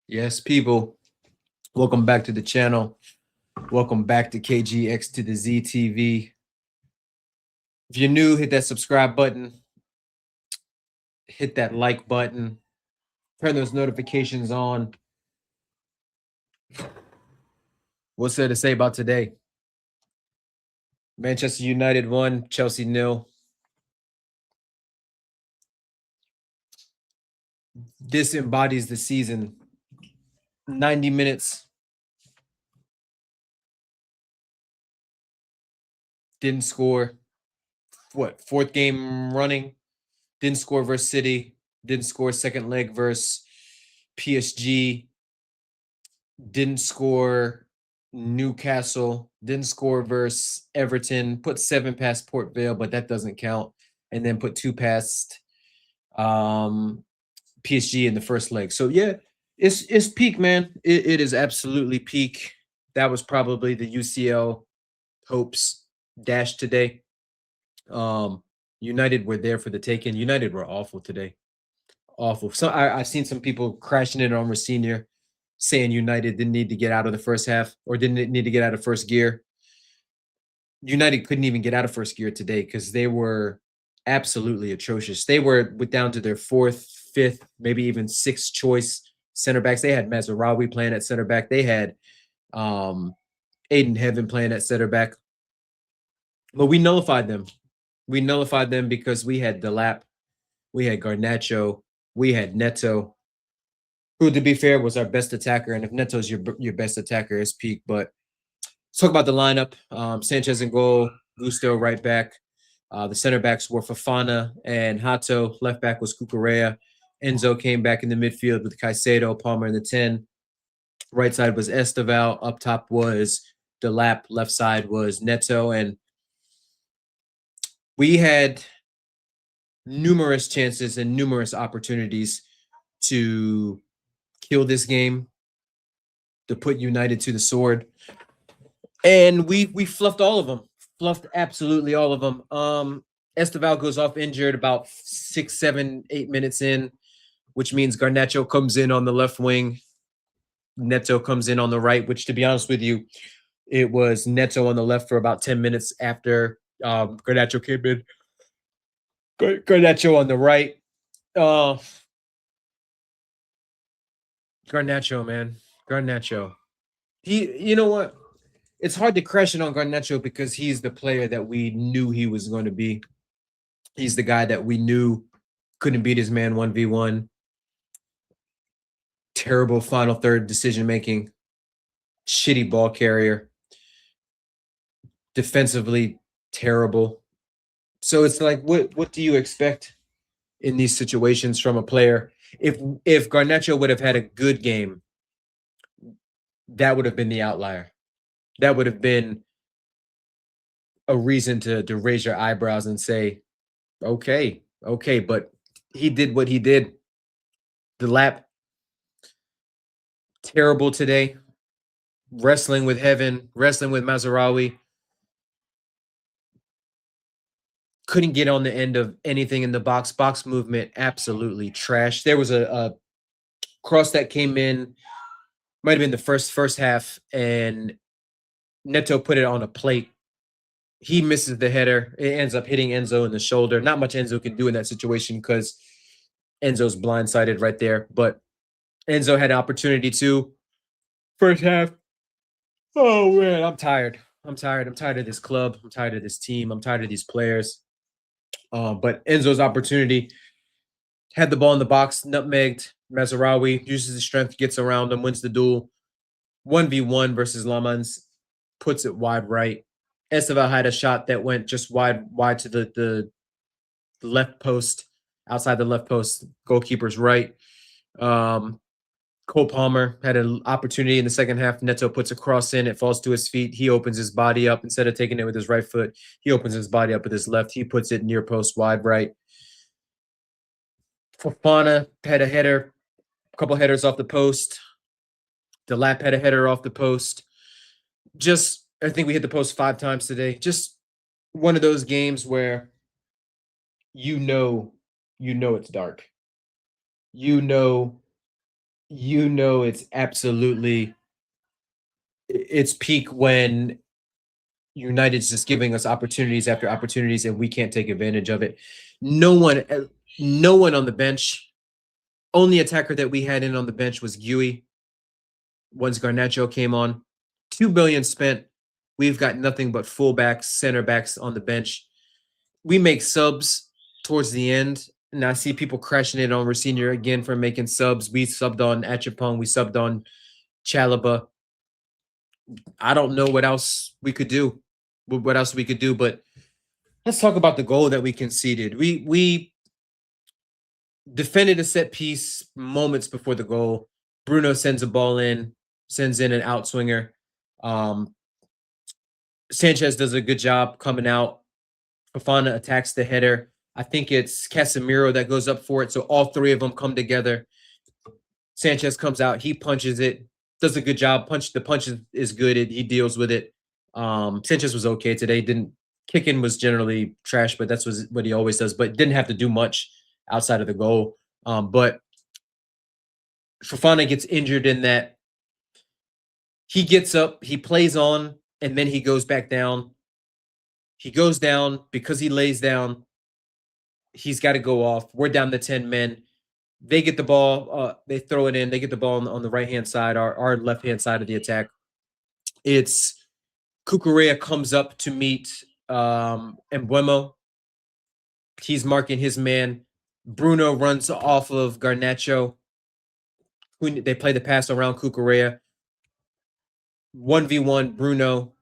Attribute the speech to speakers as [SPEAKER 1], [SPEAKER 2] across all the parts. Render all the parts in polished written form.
[SPEAKER 1] Yes, people, welcome back to the channel. Welcome back to KGX to the Z TV. If you're new, hit that subscribe button, hit that like button, turn those notifications on. What's there to say about today? Manchester United won, Chelsea nil. This embodies the season. 90 minutes, didn't score. What, fourth game running? Didn't score versus City, didn't score second leg versus PSG, didn't score Newcastle, didn't score versus Everton, put 7 past Port Vale, but that doesn't count, and then put 2 past PSG in the first leg. So yeah, it's peak, man. It is absolutely peak. That was probably the UCL hopes dash today. United were there for the taking. United were awful today. Awful. So I've seen some people crashing it on Senior, saying United didn't need to get out of the first half or didn't need to get out of first gear. United couldn't even get out of first gear today because they were absolutely atrocious. They were down to their fourth, fifth, maybe even sixth choice center backs. They had Mazraoui playing at center back. They had Aiden Heaven playing at center back. But we nullified them. We nullified them because we had Delap, we had Garnacho, we had Neto, who, to be fair, was our best attacker. And if Neto's your best attacker, it's peak. But let's talk about the lineup. Sanchez in goal, Gusto right back. The center backs were Fafana and Hato. Left back was Cucurella. Enzo came back in the midfield with Caicedo, Palmer in the 10. Right side was Esteval. Up top was Delap. Left side was Neto. And we had numerous chances and numerous opportunities to kill this game, to put United to the sword, and we fluffed all of them. Fluffed absolutely all of them. Esteval goes off injured about 6, 7, 8 minutes in, which means Garnacho comes in on the left wing. Neto comes in on the right, which, to be honest with you, it was Neto on the left for about 10 minutes after Garnacho came in. Garnacho on the right. Garnacho, man. Garnacho. You know what? It's hard to crash it on Garnacho because he's the player that we knew he was going to be. He's the guy that we knew couldn't beat his man 1v1. Terrible final third decision making. Shitty ball carrier. Defensively terrible. So it's like, what do you expect in these situations from a player? If Garnacho would have had a good game, that would have been the outlier. That would have been a reason to raise your eyebrows and say, okay, but he did what he did. The lap, terrible today. Wrestling with Heaven, wrestling with Mazraoui. Couldn't get on the end of anything in the box. Box movement, absolutely trash. There was a cross that came in, might have been the first half, and Neto put it on a plate. He misses the header. It ends up hitting Enzo in the shoulder. Not much Enzo can do in that situation because Enzo's blindsided right there. But Enzo had an opportunity too. First half. Oh man, I'm tired. I'm tired. I'm tired of this club. I'm tired of this team. I'm tired of these players. But Enzo's opportunity, had the ball in the box, nutmegged. Mazraoui uses his strength, gets around him, wins the duel. 1v1 versus Lamans, puts it wide right. Esteval had a shot that went just wide to the left post, outside the left post, goalkeeper's right. Cole Palmer had an opportunity in the second half. Neto puts a cross in. It falls to his feet. He opens his body up. Instead of taking it with his right foot, he opens his body up with his left. He puts it near post wide right. Fofana had a header, a couple headers off the post. Delap had a header off the post. Just, I think we hit the post 5 times today. Just one of those games where you know it's dark. You know it's absolutely it's peak when United's just giving us opportunities after opportunities and we can't take advantage of it. No one, no one on the bench. Only attacker that we had in on the bench was Gui. Once Garnacho came on, 2 billion spent. We've got nothing but fullbacks, center backs on the bench. We make subs towards the end, and I see people crashing it on Rosenior again for making subs. We subbed on Achapong, we subbed on Chalaba. I don't know what else we could do. What else we could do, but let's talk about the goal that we conceded. We defended a set piece moments before the goal. Bruno sends a ball in, sends in an outswinger. Um, Sanchez does a good job coming out. Fofana attacks the header. I think it's Casemiro that goes up for it. So all three of them come together. Sanchez comes out. He punches it. Does a good job. The punch is good. He deals with it. Sanchez was okay today. Didn't kicking was generally trash, but that's what he always does. But didn't have to do much outside of the goal. But Fofana gets injured in that he gets up, he plays on, and then he goes back down. He goes down because he lays down. He's got to go off. We're down to 10 men. They get the ball. They throw it in. They get the ball on the right-hand side, our left-hand side of the attack. It's Cucurella comes up to meet Embuemo. He's marking his man. Bruno runs off of Garnacho. They play the pass around Cucurella. 1v1 Bruno,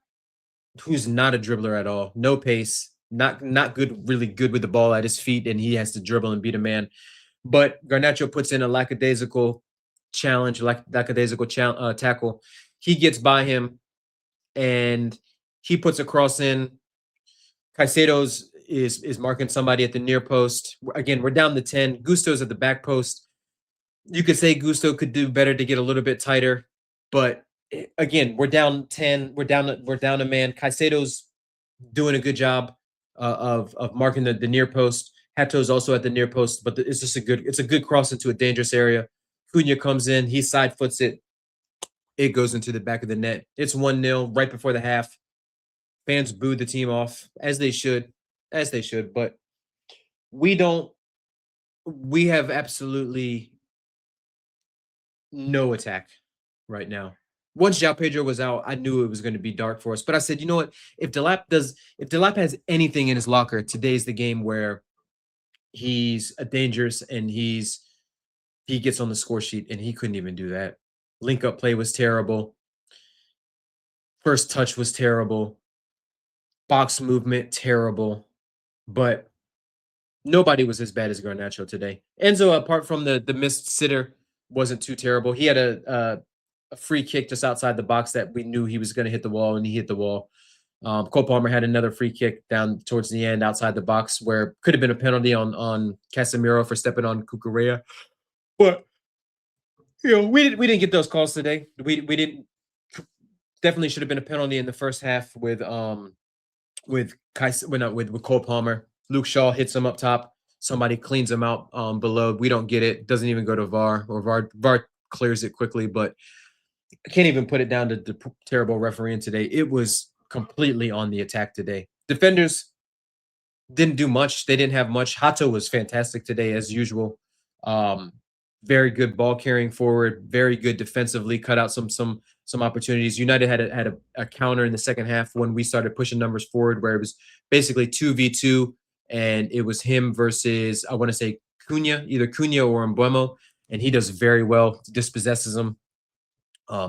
[SPEAKER 1] who's not a dribbler at all. No pace. Not good, really good with the ball at his feet, and he has to dribble and beat a man. But Garnacho puts in a lackadaisical challenge, tackle. He gets by him, and he puts a cross in. Caicedo's is marking somebody at the near post. Again, we're down to 10. Gusto's at the back post. You could say Gusto could do better to get a little bit tighter, but again, we're down 10. We're down a man. Caicedo's doing a good job of marking the near post. Hato's also at the near post, but it's just a good cross into a dangerous area. Cunha comes in, he side foots it. It goes into the back of the net. It's 1-0 right before the half. Fans booed the team off, as they should, but we have absolutely no attack right now. Once João Pedro was out, I knew it was going to be dark for us. But I said, you know what? If Delap has anything in his locker, today's the game where he's a dangerous and he gets on the score sheet, and he couldn't even do that. Link up play was terrible. First touch was terrible. Box movement terrible. But nobody was as bad as Garnacho today. Enzo, apart from the missed sitter, wasn't too terrible. He had a free kick just outside the box that we knew he was going to hit the wall, and he hit the wall. Cole Palmer had another free kick down towards the end outside the box where could have been a penalty on Casemiro for stepping on Cucurella. But we didn't get those calls today. We didn't. Definitely should have been a penalty in the first half with Cole Palmer. Luke Shaw hits him up top. Somebody cleans him out below. We don't get it. Doesn't even go to VAR, or VAR clears it quickly. But I can't even put it down to the terrible refereeing today. It was completely on the attack today. Defenders didn't do much. They didn't have much. Hato was fantastic today as usual. Very good ball carrying forward. Very good defensively. Cut out some opportunities. United had a counter in the second half when we started pushing numbers forward, where it was basically 2v2, and it was him versus, I want to say, Cunha, either Cunha or Embuemo, and he does very well. Dispossesses him.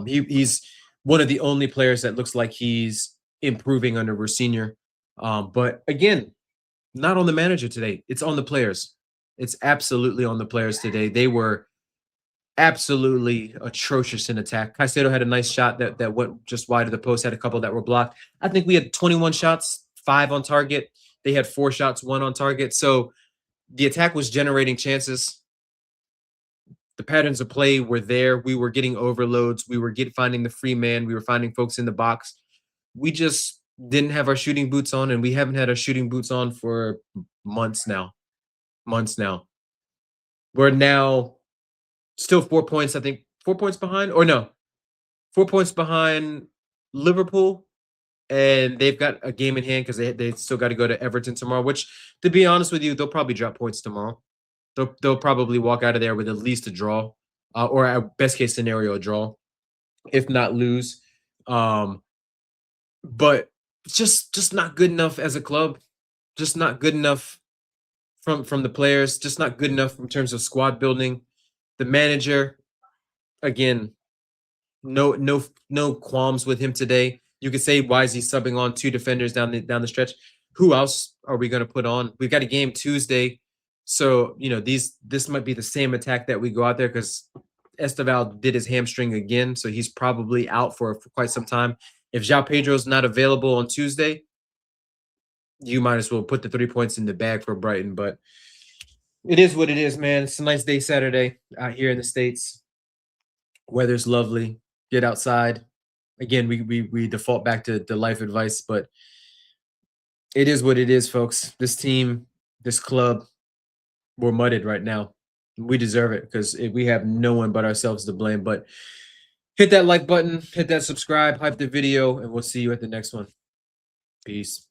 [SPEAKER 1] He's one of the only players that looks like he's improving under Rosenior. But again, not on the manager today. It's on the players. It's absolutely on the players today. They were absolutely atrocious in attack. Caicedo had a nice shot that went just wide of the post, had a couple that were blocked. I think we had 21 shots, 5 on target. They had 4 shots, 1 on target. So the attack was generating chances. The patterns of play were there. We were getting overloads. We were finding the free man. We were finding folks in the box. We just didn't have our shooting boots on, and we haven't had our shooting boots on for months now. We're now still 4 points, I think, 4 points behind, or no, 4 points behind Liverpool, and they've got a game in hand because they still got to go to Everton tomorrow. Which, to be honest with you, they'll probably drop points tomorrow. They'll probably walk out of there with at least a draw, or at best case scenario, a draw, if not lose. Um, but just not good enough as a club. Just not good enough from the players. Just not good enough in terms of squad building. The manager, again, no qualms with him today. You could say, why is he subbing on two defenders down the stretch? Who else are we going to put on? We've got a game Tuesday, so this might be the same attack that we go out there, because Esteval did his hamstring again, so he's probably out for quite some time. If João Pedro's not available on Tuesday, you might as well put the 3 points in the bag for Brighton. But it is what it is, man. It's a nice day Saturday out here in the States. Weather's lovely. Get outside. Again, we default back to the life advice, but it is what it is, folks. This team, this club, we're mudded right now. We deserve it because we have no one but ourselves to blame. But hit that like button, hit that subscribe, hype the video, and we'll see you at the next one. Peace.